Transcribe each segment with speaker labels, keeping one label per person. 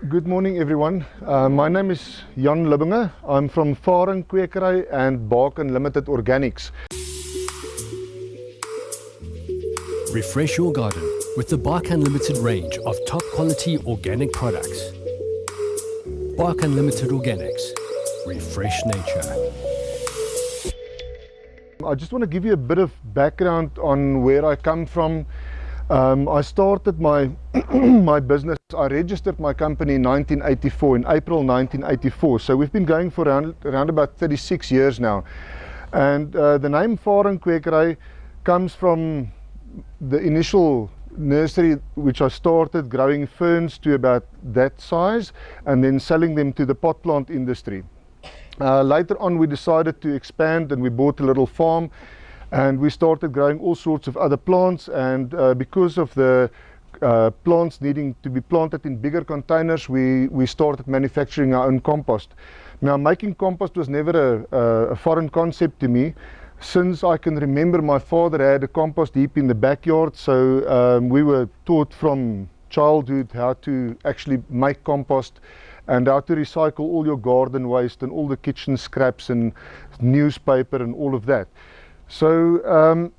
Speaker 1: Good morning everyone. My name is Jan Libbinger. I'm from Farm Kwekery and Bark Unlimited Organics.
Speaker 2: Refresh your garden with the Bark Unlimited range of top quality organic products. Bark Unlimited Organics. Refresh nature.
Speaker 1: I just want to give you a bit of background on where I come from. I started my my business. I registered my company in 1984, in April 1984. So we've been going for around about 36 years now. And the name Farm Kwekery comes from the initial nursery which I started growing ferns to about that size and then selling them to the pot plant industry. Later on we decided to expand and we bought a little farm and we started growing all sorts of other plants, and because of the plants needing to be planted in bigger containers, we started manufacturing our own compost. Now, making compost was never a foreign concept to me. Since I can remember, my father had a compost heap in the backyard, so we were taught from childhood how to actually make compost and how to recycle all your garden waste and all the kitchen scraps and newspaper and all of that. So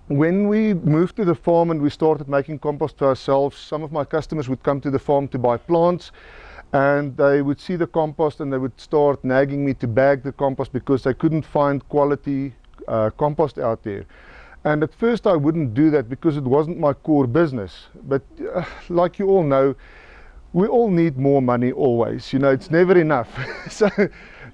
Speaker 1: when we moved to the farm and we started making compost for ourselves, some of my customers would come to the farm to buy plants, and they would see the compost and they would start nagging me to bag the compost because they couldn't find quality compost out there. And at first I wouldn't do that because it wasn't my core business. But like you all know, we all need more money always. You know, it's never enough.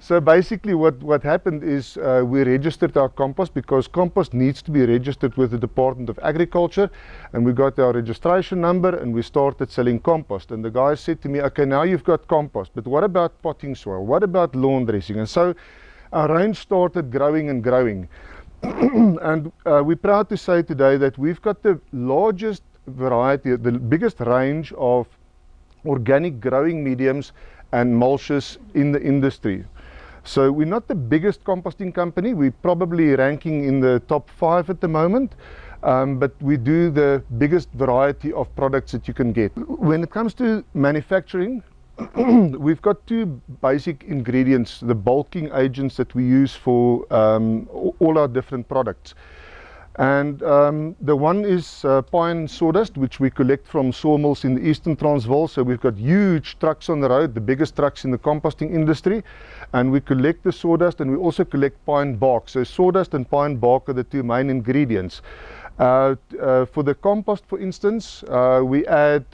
Speaker 1: So basically what happened is we registered our compost because compost needs to be registered with the Department of Agriculture, and we got our registration number and we started selling compost. And the guy said to me, okay, now you've got compost, but what about potting soil? What about lawn dressing? And so our range started growing and growing. And we're proud to say today that we've got the largest variety, the biggest range of organic growing mediums and mulches in the industry. So we're not the biggest composting company. We're probably ranking in the top 5 at the moment, but we do the biggest variety of products that you can get. When it comes to manufacturing, we've got 2 basic ingredients, the bulking agents that we use for all our different products. And the one is pine sawdust, which we collect from sawmills in the Eastern Transvaal. So we've got huge trucks on the road, the biggest trucks in the composting industry, and we collect the sawdust, and we also collect pine bark. So sawdust and pine bark are the 2 main ingredients. For the compost, for instance, we add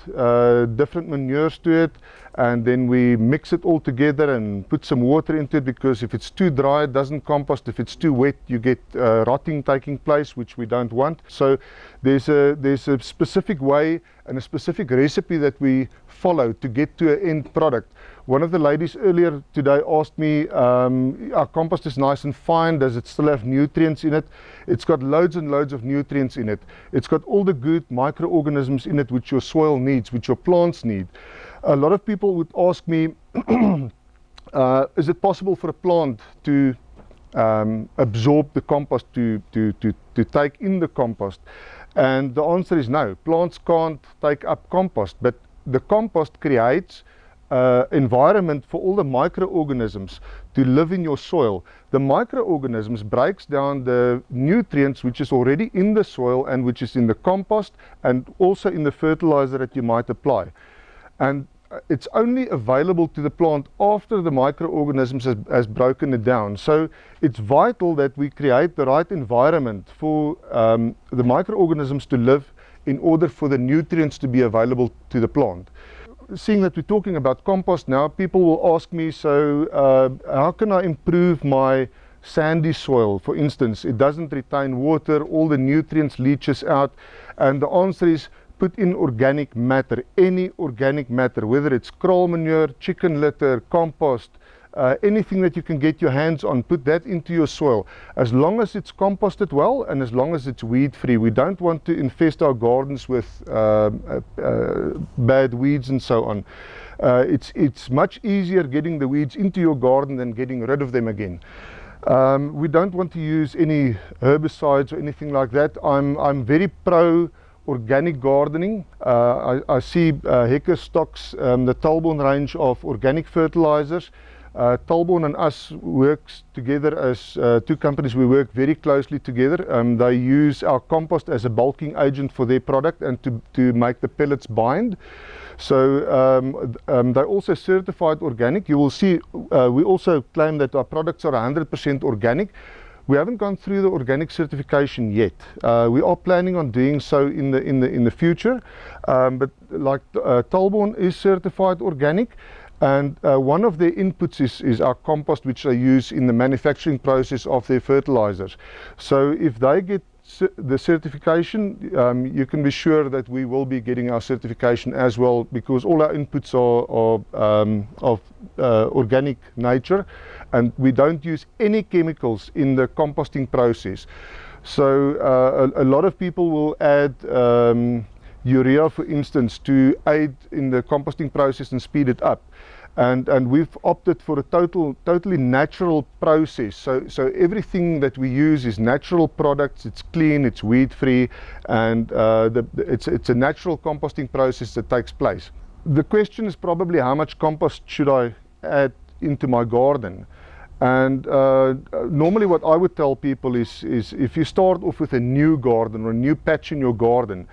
Speaker 1: different manures to it, and then we mix it all together and put some water into it, because if it's too dry it doesn't compost. If it's too wet you get rotting taking place, which we don't want. So there's a specific way and a specific recipe that we follow to get to an end product. One of the ladies earlier today asked me, our compost is nice and fine, does it still have nutrients in it? It's got loads and loads of nutrients in it. It's got all the good microorganisms in it which your soil needs, which your plants need. A lot of people would ask me, is it possible for a plant to absorb the compost, to take in the compost? And the answer is no. Plants can't take up compost, but the compost creates environment for all the microorganisms to live in your soil. The microorganisms breaks down the nutrients which is already in the soil and which is in the compost and also in the fertilizer that you might apply. And it's only available to the plant after the microorganisms has broken it down. So it's vital that we create the right environment for the microorganisms to live in order for the nutrients to be available to the plant. Seeing that we're talking about compost now, people will ask me, so how can I improve my sandy soil? For instance, it doesn't retain water, all the nutrients leaches out, and the answer is put in organic matter, any organic matter, whether it's kraal manure, chicken litter, compost, anything that you can get your hands on, put that into your soil. As long as it's composted well and as long as it's weed free. We don't want to infest our gardens with bad weeds and so on. It's much easier getting the weeds into your garden than getting rid of them again. We don't want to use any herbicides or anything like that. I'm very pro organic gardening. I see Hecker stocks the Talborn range of organic fertilizers. Talborn and us works together as two companies. We work very closely together. They use our compost as a bulking agent for their product and to make the pellets bind. So they're also certified organic. You will see we also claim that our products are 100% organic. We haven't gone through the organic certification yet. We are planning on doing so in the future. But like Talborn is certified organic, and one of their inputs is our compost, which they use in the manufacturing process of their fertilizers. So if they get the certification, you can be sure that we will be getting our certification as well, because all our inputs are of organic nature, and we don't use any chemicals in the composting process. So a lot of people will add urea, for instance, to aid in the composting process and speed it up. And we've opted for a totally natural process. So everything that we use is natural products. It's clean, it's weed-free, and it's a natural composting process that takes place. The question is probably, how much compost should I add into my garden? And normally what I would tell people is if you start off with a new garden or a new patch in your garden,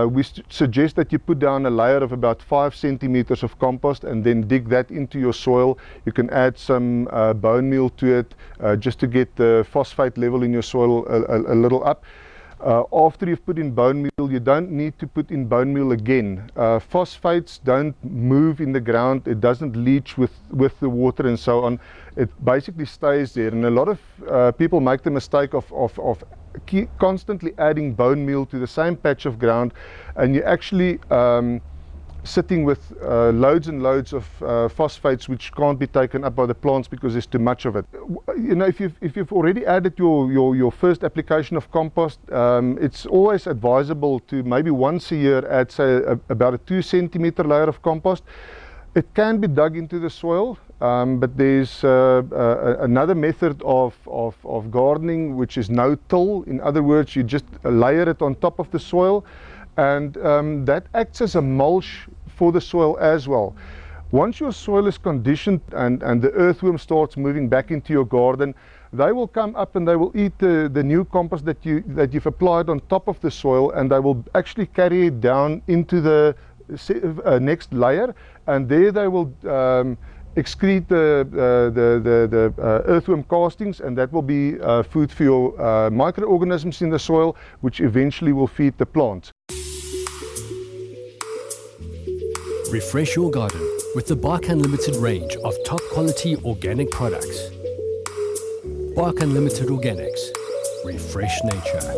Speaker 1: we suggest that you put down a layer of about 5 centimeters of compost and then dig that into your soil. You can add some bone meal to it just to get the phosphate level in your soil a little up. After you've put in bone meal, you don't need to put in bone meal again. Phosphates don't move in the ground. It doesn't leach with the water and so on. It basically stays there. And a lot of people make the mistake of constantly adding bone meal to the same patch of ground, and you're actually sitting with loads and loads of phosphates which can't be taken up by the plants because there's too much of it. You know, if you've already added your first application of compost, it's always advisable to maybe once a year add, say, about a 2 centimeter layer of compost. It can be dug into the soil, but there's another method of gardening which is no-till. In other words, you just layer it on top of the soil, and that acts as a mulch for the soil as well. Once your soil is conditioned and the earthworm starts moving back into your garden, they will come up and they will eat the new compost that you've applied on top of the soil, and they will actually carry it down into the next layer, and there they will excrete the earthworm castings, and that will be food for your microorganisms in the soil, which eventually will feed the plants.
Speaker 2: Refresh your garden with the Bark Unlimited range of top quality organic products. Bark Unlimited Organics. Refresh nature.